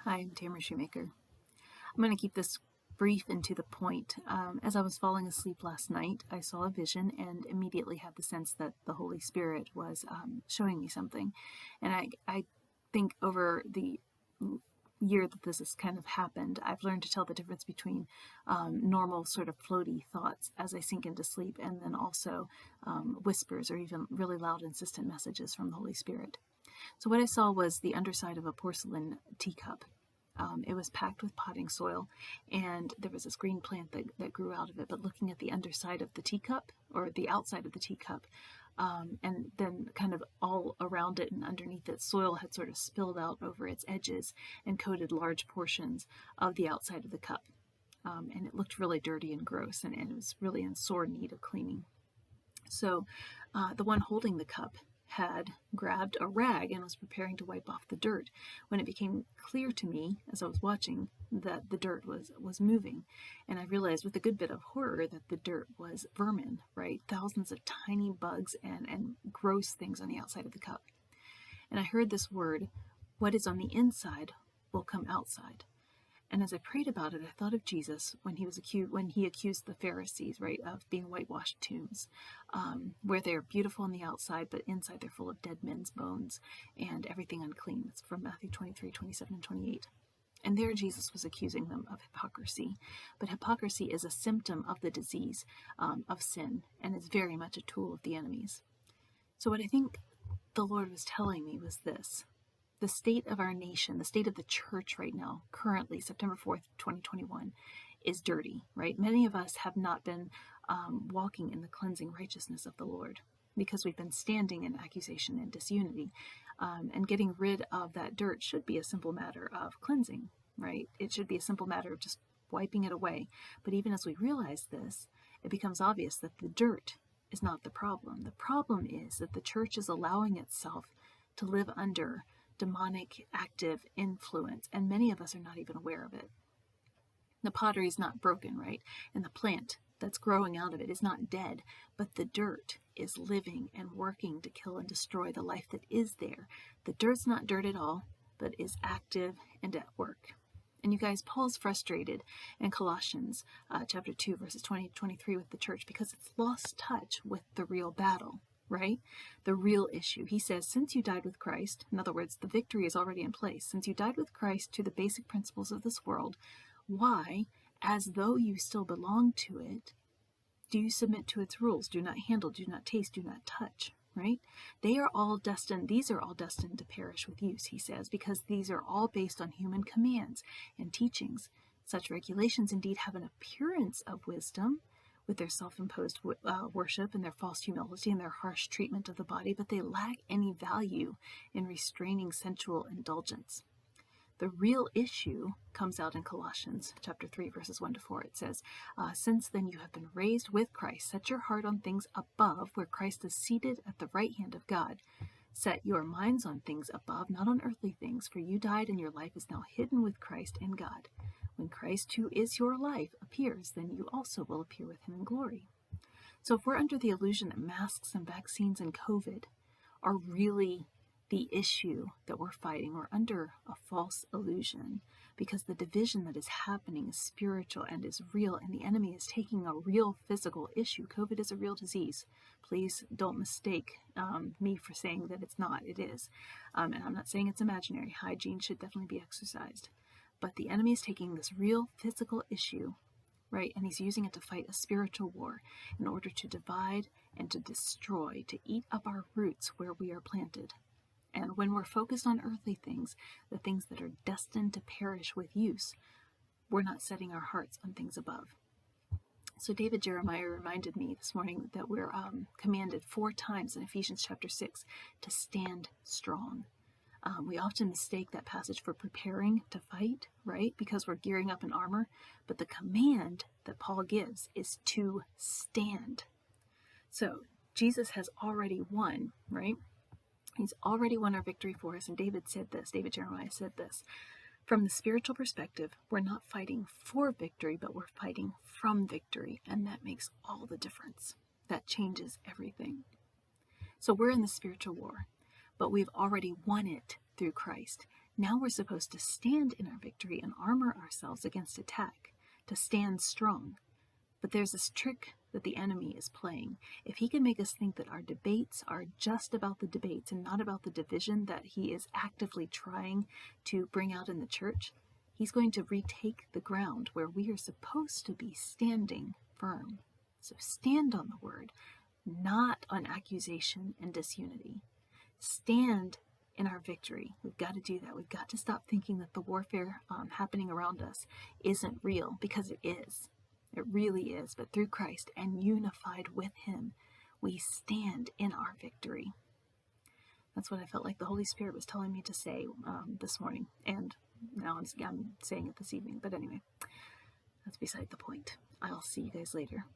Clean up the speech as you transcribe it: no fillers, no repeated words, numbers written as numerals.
Hi, I'm Tamara Shoemaker. I'm going to keep this brief and to the point. As I was falling asleep last night, I saw a vision and immediately had the sense that the Holy Spirit was showing me something. And I think over the year that this has kind of happened, I've learned to tell the difference between normal sort of floaty thoughts as I sink into sleep and then also whispers or even really loud, insistent messages from the Holy Spirit. So what I saw was the underside of a porcelain teacup. It was packed with potting soil, and there was this green plant that grew out of it. But looking at the underside of the teacup, or the outside of the teacup, and then kind of all around it and underneath it, soil had sort of spilled out over its edges and coated large portions of the outside of the cup. And it looked really dirty and gross, and it was really in sore need of cleaning. So the one holding the cup had grabbed a rag and was preparing to wipe off the dirt when it became clear to me as I was watching that the dirt was moving. And I realized with a good bit of horror that the dirt was vermin, right? Thousands of tiny bugs and gross things on the outside of the cup. And I heard this word, what is on the inside will come outside. And as I prayed about it, I thought of Jesus when he accused the Pharisees, right, of being whitewashed tombs, where they're beautiful on the outside, but inside they're full of dead men's bones and everything unclean. It's from Matthew 23, 27, and 28. And there Jesus was accusing them of hypocrisy. But hypocrisy is a symptom of the disease of sin and is very much a tool of the enemy's. So what I think the Lord was telling me was this. The state of our nation, the state of the church right now, currently, September 4th, 2021, is dirty, right? Many of us have not been walking in the cleansing righteousness of the Lord because we've been standing in accusation and disunity. And getting rid of that dirt should be a simple matter of cleansing, right? It should be a simple matter of just wiping it away. But even as we realize this, it becomes obvious that the dirt is not the problem. The problem is that the church is allowing itself to live under demonic active influence, and many of us are not even aware of it. The pottery is not broken, right? And the plant that's growing out of it is not dead, but the dirt is living and working to kill and destroy the life that is there. The dirt's not dirt at all, but is active and at work. And you guys, Paul's frustrated in Colossians chapter 2, verses 20 to 23 with the church because it's lost touch with the real battle, right? The real issue. He says, since you died with Christ, in other words, the victory is already in place. Since you died with Christ to the basic principles of this world, why, as though you still belong to it, do you submit to its rules? Do not handle, do not taste, do not touch, right? These are all destined to perish with use, he says, because these are all based on human commands and teachings. Such regulations indeed have an appearance of wisdom, with their self-imposed worship and their false humility and their harsh treatment of the body, but they lack any value in restraining sensual indulgence. The real issue comes out in Colossians chapter 3, verses 1 to 4. It says, since then you have been raised with Christ. Set your heart on things above, where Christ is seated at the right hand of God. Set your minds on things above, not on earthly things, for you died and your life is now hidden with Christ in God. When Christ, who is your life, appears, then you also will appear with him in glory. So if we're under the illusion that masks and vaccines and COVID are really the issue that we're fighting, we're under a false illusion, because the division that is happening is spiritual and is real, and the enemy is taking a real physical issue. COVID is a real disease. Please don't mistake me for saying that it's not. It is. And I'm not saying it's imaginary. Hygiene should definitely be exercised. But the enemy is taking this real physical issue, right, and he's using it to fight a spiritual war in order to divide and to destroy, to eat up our roots where we are planted. And when we're focused on earthly things, the things that are destined to perish with use, we're not setting our hearts on things above. So David Jeremiah reminded me this morning that we're commanded 4 times in Ephesians chapter 6 to stand strong. We often mistake that passage for preparing to fight, right? Because we're gearing up in armor. But the command that Paul gives is to stand. So Jesus has already won, right? He's already won our victory for us. And David Jeremiah said this. From the spiritual perspective, we're not fighting for victory, but we're fighting from victory. And that makes all the difference. That changes everything. So we're in the spiritual war, but we've already won it through Christ. Now we're supposed to stand in our victory and armor ourselves against attack, to stand strong. But there's this trick that the enemy is playing. If he can make us think that our debates are just about the debates and not about the division that he is actively trying to bring out in the church, he's going to retake the ground where we are supposed to be standing firm. So stand on the word, not on accusation and disunity. Stand in our victory. We've got to do that. We've got to stop thinking that the warfare happening around us isn't real, because it is. It really is. But through Christ and unified with him, we stand in our victory. That's what I felt like the Holy Spirit was telling me to say this morning. And now I'm saying it this evening. But anyway, that's beside the point. I'll see you guys later.